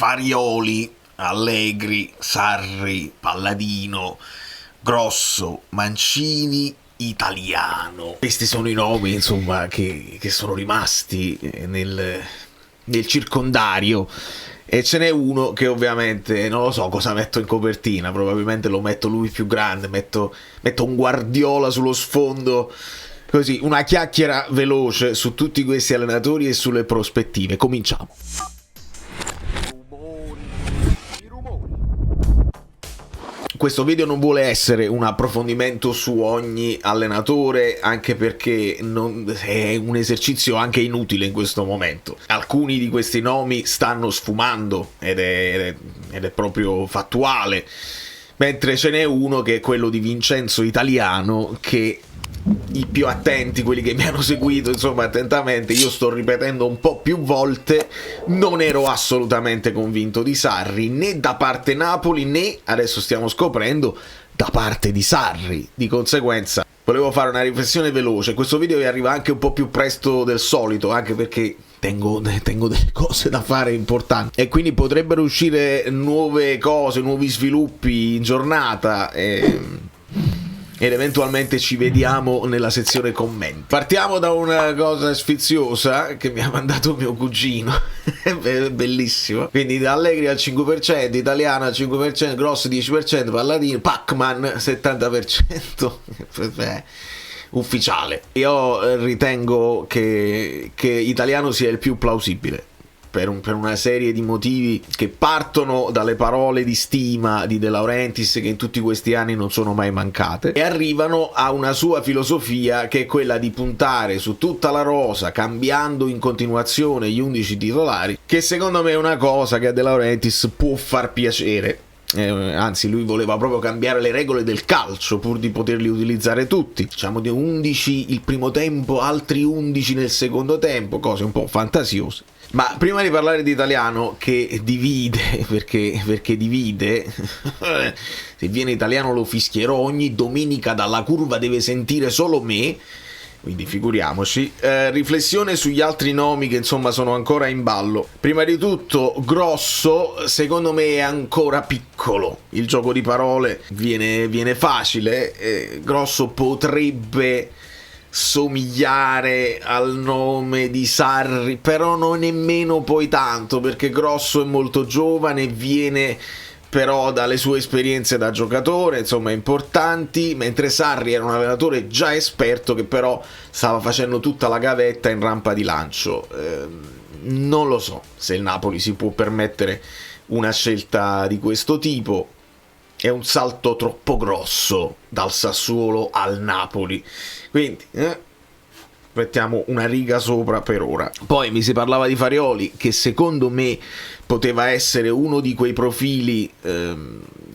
Farioli, Allegri, Sarri, Palladino, Grosso, Mancini, Italiano. Questi sono i nomi, insomma, che sono rimasti nel circondario. E ce n'è uno che ovviamente non lo so cosa metto in copertina, probabilmente lo metto lui più grande, metto un Guardiola sullo sfondo, così, una chiacchiera veloce su tutti questi allenatori e sulle prospettive. Cominciamo. Questo video non vuole essere un approfondimento su ogni allenatore, anche perché è un esercizio anche inutile in questo momento. Alcuni di questi nomi stanno sfumando ed è proprio fattuale, mentre ce n'è uno che è quello di Vincenzo Italiano, che i più attenti, quelli che mi hanno seguito insomma attentamente, io sto ripetendo un po' più volte, non ero assolutamente convinto di Sarri, né da parte Napoli né, adesso stiamo scoprendo, da parte di Sarri. Di conseguenza volevo fare una riflessione veloce. Questo video vi arriva anche un po' più presto del solito, anche perché tengo delle cose da fare importanti e quindi potrebbero uscire nuove cose, nuovi sviluppi in giornata ed eventualmente ci vediamo nella sezione commenti. Partiamo da una cosa sfiziosa che mi ha mandato mio cugino, bellissimo. Quindi da Allegri al 5%, Italiano al 5%, Grosso 10%, Palladino, Pacman 70%. Ufficiale. Io ritengo che Italiano sia il più plausibile per una serie di motivi che partono dalle parole di stima di De Laurentiis, che in tutti questi anni non sono mai mancate, e arrivano a una sua filosofia che è quella di puntare su tutta la rosa, cambiando in continuazione gli 11 titolari, che secondo me è una cosa che a De Laurentiis può far piacere. Anzi, lui voleva proprio cambiare le regole del calcio pur di poterli utilizzare tutti, diciamo di 11 il primo tempo, altri 11 nel secondo tempo, cose un po' fantasiose. Ma prima di parlare di Italiano, che divide, perché divide, se viene Italiano lo fischierò ogni domenica dalla curva, deve sentire solo me, quindi figuriamoci. Riflessione sugli altri nomi che insomma sono ancora in ballo. Prima di tutto Grosso, secondo me è ancora piccolo, il gioco di parole viene facile. Grosso potrebbe somigliare al nome di Sarri, però non nemmeno poi tanto, perché Grosso è molto giovane, viene però dalle sue esperienze da giocatore, insomma, importanti, mentre Sarri era un allenatore già esperto che però stava facendo tutta la gavetta in rampa di lancio. Non lo so se il Napoli si può permettere una scelta di questo tipo. È un salto troppo grosso dal Sassuolo al Napoli, quindi mettiamo una riga sopra per ora. Poi mi si parlava di Farioli, che secondo me poteva essere uno di quei profili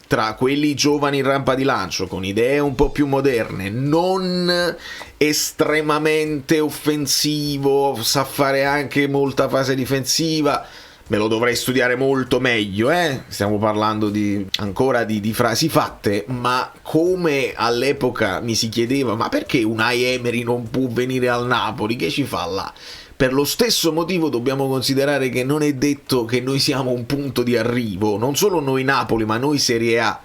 tra quelli giovani in rampa di lancio, con idee un po' più moderne, non estremamente offensivo, sa fare anche molta fase difensiva. Me lo dovrei studiare molto meglio, stiamo parlando ancora di frasi fatte, ma come all'epoca mi si chiedeva, ma perché Unai Emery non può venire al Napoli, che ci fa là? Per lo stesso motivo dobbiamo considerare che non è detto che noi siamo un punto di arrivo, non solo noi Napoli, ma noi Serie A.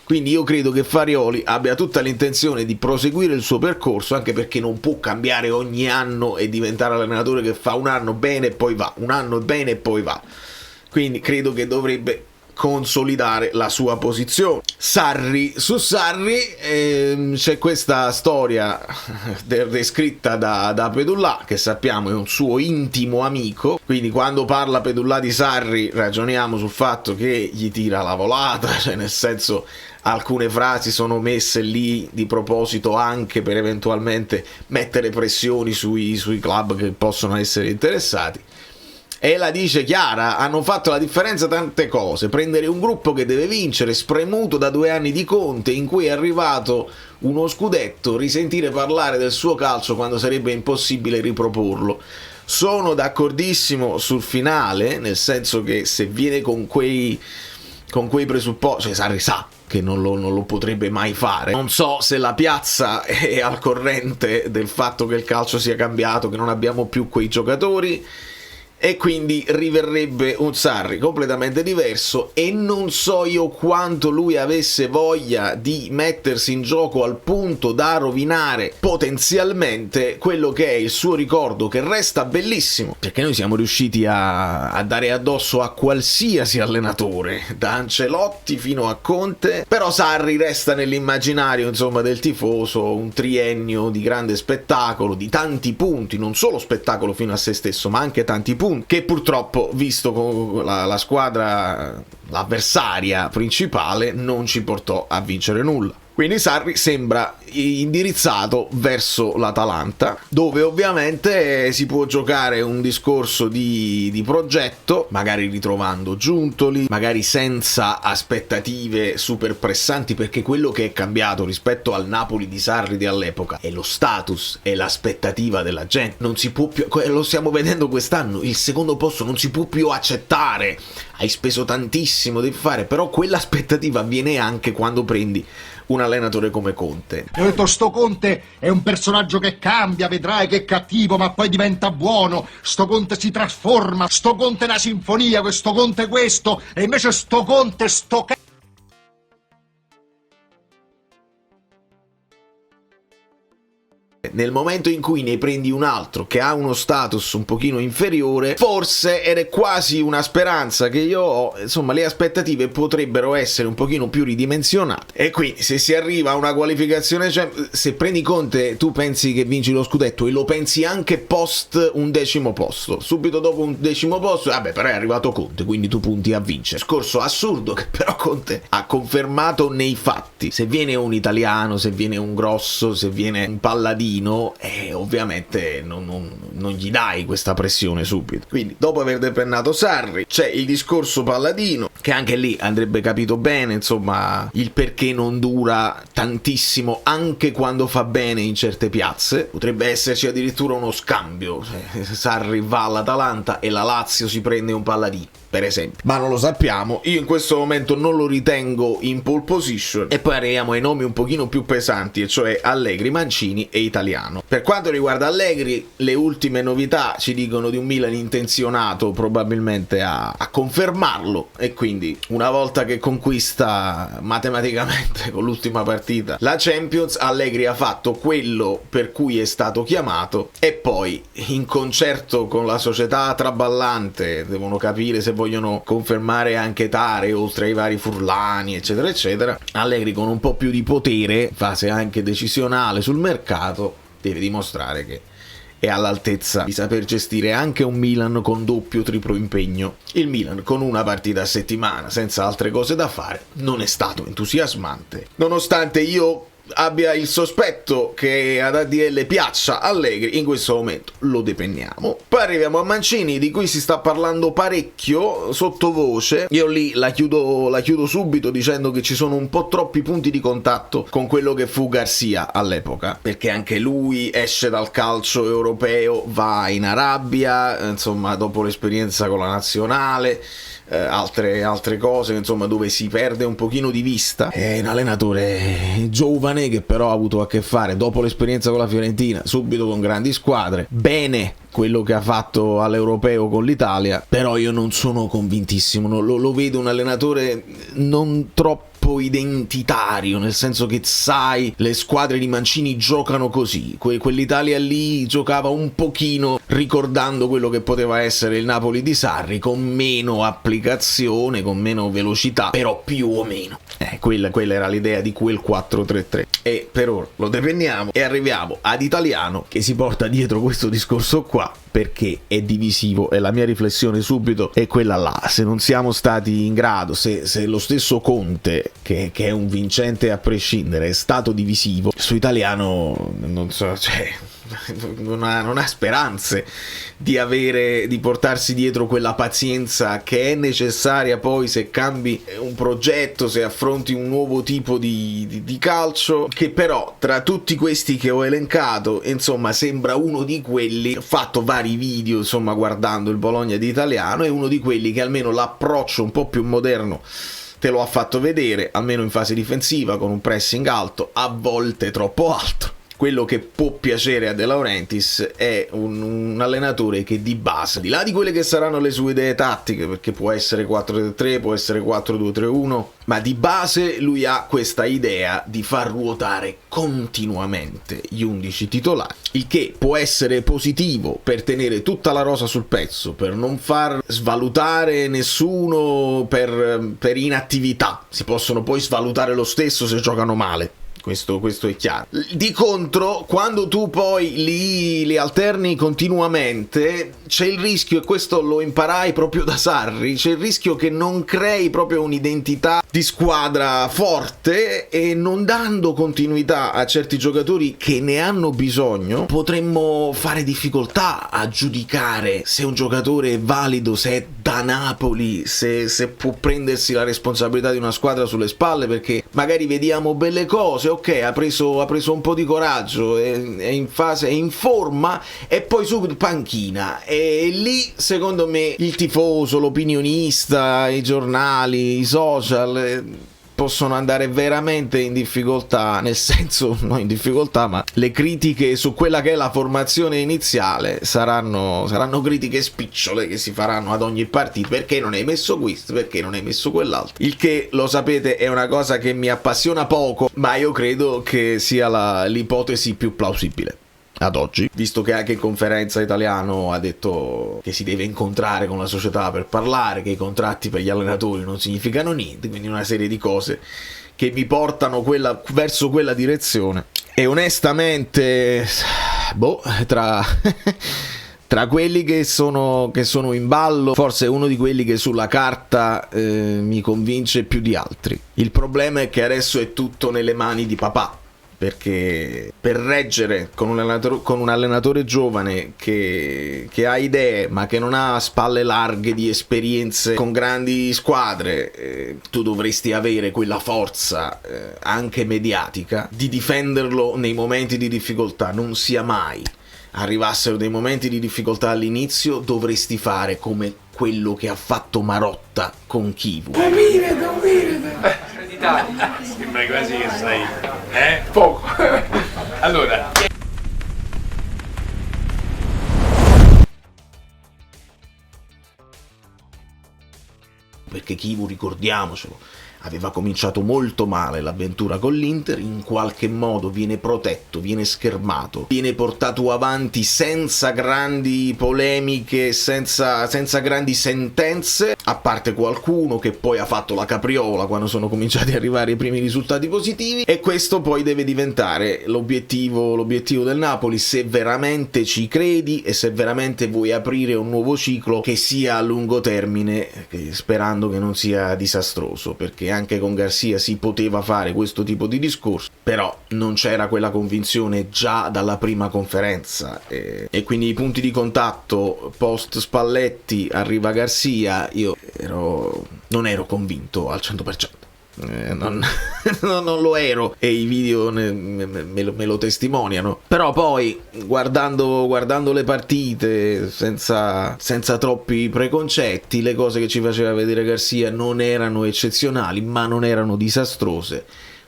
Quindi io credo che Farioli abbia tutta l'intenzione di proseguire il suo percorso, anche perché non può cambiare ogni anno e diventare allenatore che fa un anno bene e poi va, un anno bene e poi va. Quindi credo che dovrebbe consolidare la sua posizione. Su Sarri c'è questa storia descritta da Pedullà, che sappiamo è un suo intimo amico, quindi quando parla Pedullà di Sarri ragioniamo sul fatto che gli tira la volata, cioè nel senso alcune frasi sono messe lì di proposito anche per eventualmente mettere pressioni sui club che possono essere interessati. E la dice chiara, hanno fatto la differenza tante cose: prendere un gruppo che deve vincere, spremuto da 2 anni di Conte in cui è arrivato uno scudetto, risentire parlare del suo calcio quando sarebbe impossibile riproporlo. Sono d'accordissimo sul finale, nel senso che se viene con quei presupposti, cioè Sarri sa che non lo potrebbe mai fare. Non so se la piazza è al corrente del fatto che il calcio sia cambiato, che non abbiamo più quei giocatori. e quindi riverrebbe un Sarri completamente diverso, e non so io quanto lui avesse voglia di mettersi in gioco al punto da rovinare potenzialmente quello che è il suo ricordo, che resta bellissimo, perché noi siamo riusciti a dare addosso a qualsiasi allenatore, da Ancelotti fino a Conte, però Sarri resta nell'immaginario, insomma, del tifoso un triennio di grande spettacolo, di tanti punti, non solo spettacolo fino a se stesso, ma anche tanti punti, che purtroppo, visto con la squadra, l'avversaria principale, non ci portò a vincere nulla. Quindi Sarri sembra indirizzato verso l'Atalanta, dove ovviamente si può giocare un discorso di progetto, magari ritrovando Giuntoli, magari senza aspettative super pressanti, perché quello che è cambiato rispetto al Napoli di Sarri di all'epoca è lo status e l'aspettativa della gente. Non si può più, lo stiamo vedendo quest'anno, il secondo posto non si può più accettare, hai speso tantissimo, devi fare, però quell'aspettativa avviene anche quando prendi un allenatore come Conte. Io ho detto, sto Conte è un personaggio che cambia, vedrai che è cattivo, ma poi diventa buono, sto Conte si trasforma, sto Conte è una sinfonia, questo Conte è questo, e invece sto Conte, Nel momento in cui ne prendi un altro che ha uno status un pochino inferiore, forse, ed è quasi una speranza che io ho, insomma, le aspettative potrebbero essere un pochino più ridimensionate, e quindi se si arriva a una qualificazione, cioè, se prendi Conte tu pensi che vinci lo scudetto, e lo pensi anche post un 10° posto, subito dopo un 10° posto, vabbè, però è arrivato Conte, quindi tu punti a vincere. Scorso assurdo che però Conte ha confermato nei fatti. Se viene un italiano, se viene un grosso, se viene un palladino, ovviamente non gli dai questa pressione subito. Quindi, dopo aver depennato Sarri, c'è il discorso palladino, che anche lì andrebbe capito bene, insomma, il perché non dura tantissimo anche quando fa bene in certe piazze. Potrebbe esserci addirittura uno scambio, Sarri va all'Atalanta e la Lazio si prende un palladino, per esempio, ma non lo sappiamo. Io in questo momento non lo ritengo in pole position. E poi arriviamo ai nomi un pochino più pesanti, e cioè Allegri, Mancini e Italiano. Per quanto riguarda Allegri, le ultime novità ci dicono di un Milan intenzionato probabilmente a confermarlo, e quindi una volta che conquista matematicamente con l'ultima partita la Champions, Allegri ha fatto quello per cui è stato chiamato, e poi in concerto con la società traballante devono capire se vogliono confermare anche Tare, oltre ai vari Furlani eccetera eccetera. Allegri, con un po' più di potere, fase anche decisionale sul mercato, deve dimostrare che è all'altezza di saper gestire anche un Milan con doppio triplo impegno. Il Milan, con una partita a settimana, senza altre cose da fare, non è stato entusiasmante, nonostante io abbia il sospetto che ad ADL piaccia Allegri. In questo momento lo depenniamo. Poi arriviamo a Mancini, di cui si sta parlando parecchio sottovoce. Io lì la chiudo subito dicendo che ci sono un po' troppi punti di contatto con quello che fu Garcia all'epoca, perché anche lui esce dal calcio europeo, va in Arabia, insomma, dopo l'esperienza con la nazionale, altre cose, insomma, dove si perde un pochino di vista. È un allenatore giovane che però ha avuto a che fare, dopo l'esperienza con la Fiorentina, subito con grandi squadre. Bene quello che ha fatto all'europeo con l'Italia, però io non sono convintissimo, lo vedo un allenatore non troppo identitario, nel senso che, sai, le squadre di Mancini giocano così, quell'Italia lì giocava un pochino ricordando quello che poteva essere il Napoli di Sarri, con meno applicazione, con meno velocità, però più o meno quella era l'idea di quel 4-3-3. E per ora lo depenniamo e arriviamo ad Italiano, che si porta dietro questo discorso qua perché è divisivo, e la mia riflessione subito è quella là: se non siamo stati in grado, se lo stesso Conte, che è un vincente a prescindere, è stato divisivo, su Italiano non so, cioè non ha speranze di portarsi dietro quella pazienza che è necessaria poi se cambi un progetto, se affronti un nuovo tipo di calcio, che però tra tutti questi che ho elencato, insomma, sembra uno di quelli, ho fatto vari video, insomma, guardando il Bologna di Italiano, è uno di quelli che almeno l'approccio un po' più moderno te lo ha fatto vedere, almeno in fase difensiva, con un pressing alto, a volte troppo alto, quello che può piacere a De Laurentiis è un allenatore che di base, di là di quelle che saranno le sue idee tattiche, perché può essere 4-3-3, può essere 4-2-3-1, ma di base lui ha questa idea di far ruotare continuamente gli 11 titolari, il che può essere positivo per tenere tutta la rosa sul pezzo, per non far svalutare nessuno per inattività. Si possono poi svalutare lo stesso se giocano male. Questo è chiaro. Di contro, quando tu poi li alterni continuamente, c'è il rischio, e questo lo imparai proprio da Sarri, c'è il rischio che non crei proprio un'identità di squadra forte, e non dando continuità a certi giocatori che ne hanno bisogno, potremmo fare difficoltà a giudicare se un giocatore è valido, se è da Napoli, se può prendersi la responsabilità di una squadra sulle spalle, perché magari vediamo belle cose, ok, ha preso un po' di coraggio, è in fase, è in forma, e poi subito panchina. E lì secondo me il tifoso, l'opinionista, i giornali, i social possono andare veramente in difficoltà, nel senso, non in difficoltà, ma le critiche su quella che è la formazione iniziale saranno critiche spicciole che si faranno ad ogni partita. Perché non hai messo questo? Perché non hai messo quell'altro? Il che, lo sapete, è una cosa che mi appassiona poco, ma io credo che sia l'ipotesi più plausibile ad oggi, visto che anche in conferenza Italiano ha detto che si deve incontrare con la società per parlare, che i contratti per gli allenatori non significano niente, quindi una serie di cose che mi portano verso quella direzione. E onestamente, tra quelli che sono in ballo, forse è uno di quelli che sulla carta mi convince più di altri. Il problema è che adesso è tutto nelle mani di papà, perché per reggere con un allenatore giovane che ha idee ma che non ha spalle larghe di esperienze con grandi squadre, tu dovresti avere quella forza anche mediatica di difenderlo nei momenti di difficoltà. Non sia mai arrivassero dei momenti di difficoltà all'inizio, dovresti fare come quello che ha fatto Marotta con Chivu. Sembra quasi che sai, poco. Allora, perché Chivu, ricordiamocelo, aveva cominciato molto male l'avventura con l'Inter, in qualche modo viene protetto, viene schermato, viene portato avanti senza grandi polemiche, senza grandi sentenze, a parte qualcuno che poi ha fatto la capriola quando sono cominciati ad arrivare i primi risultati positivi, e questo poi deve diventare l'obiettivo del Napoli, se veramente ci credi e se veramente vuoi aprire un nuovo ciclo che sia a lungo termine, sperando che non sia disastroso, perché anche con Garcia si poteva fare questo tipo di discorso, però non c'era quella convinzione già dalla prima conferenza, e quindi i punti di contatto post Spalletti, arriva Garcia, io non ero convinto al 100%. Non lo ero, e i video me lo testimoniano. Però poi guardando le partite senza troppi preconcetti, le cose che ci faceva vedere Garcia non erano eccezionali, ma non erano disastrose.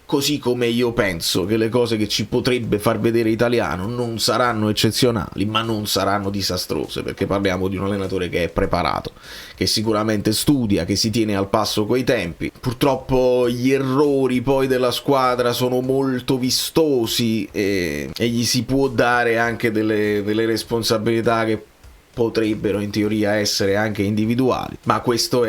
Così come io penso che le cose che ci potrebbe far vedere Italiano non saranno eccezionali, ma non saranno disastrose, perché parliamo di un allenatore che è preparato, che sicuramente studia, che si tiene al passo coi tempi. Purtroppo gli errori poi della squadra sono molto vistosi, e gli si può dare anche delle responsabilità che potrebbero in teoria essere anche individuali, ma questo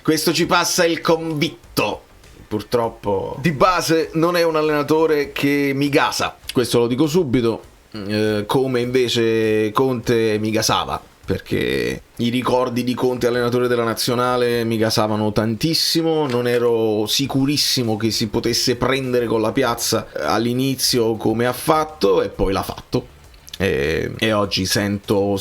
questo ci passa il convitto. Purtroppo di base non è un allenatore che mi gasa, questo lo dico subito, come invece Conte mi gasava, perché i ricordi di Conte allenatore della nazionale mi gasavano tantissimo, non ero sicurissimo che si potesse prendere con la piazza all'inizio come ha fatto, e poi l'ha fatto, e oggi sento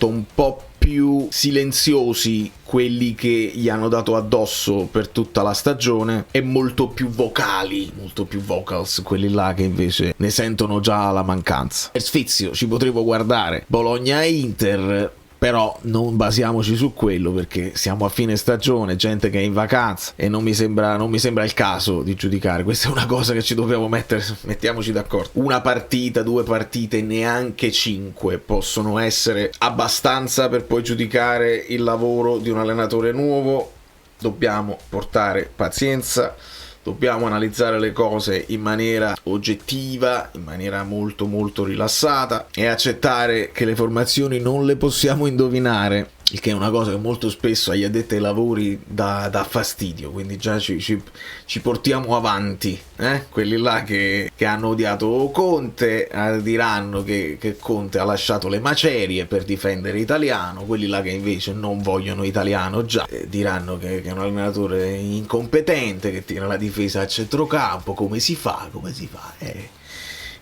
un po' più silenziosi quelli che gli hanno dato addosso per tutta la stagione, e molto più vocals quelli là che invece ne sentono già la mancanza. Per sfizio ci potremmo guardare Bologna e Inter, però non basiamoci su quello, perché siamo a fine stagione, gente che è in vacanza, e non mi sembra il caso di giudicare. Questa è una cosa che ci dobbiamo mettiamoci d'accordo. Una partita, 2 partite, neanche 5 possono essere abbastanza per poi giudicare il lavoro di un allenatore nuovo. Dobbiamo portare pazienza, dobbiamo analizzare le cose in maniera oggettiva, in maniera molto molto rilassata, e accettare che le formazioni non le possiamo indovinare, il che è una cosa che molto spesso agli addetti ai lavori dà fastidio, quindi già ci portiamo avanti. Quelli là che hanno odiato Conte diranno che Conte ha lasciato le macerie per difendere Italiano, quelli là che invece non vogliono Italiano già diranno che è un allenatore incompetente, che tira la difesa a centrocampo. Come si fa?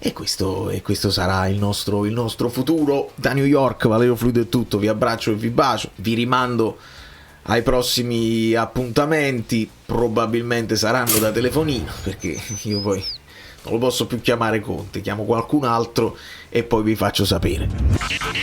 E questo sarà il nostro futuro. Da New York, Valerio Fluido è tutto, vi abbraccio e vi bacio, vi rimando ai prossimi appuntamenti, probabilmente saranno da telefonino, perché io poi non lo posso più chiamare Conte, chiamo qualcun altro e poi vi faccio sapere.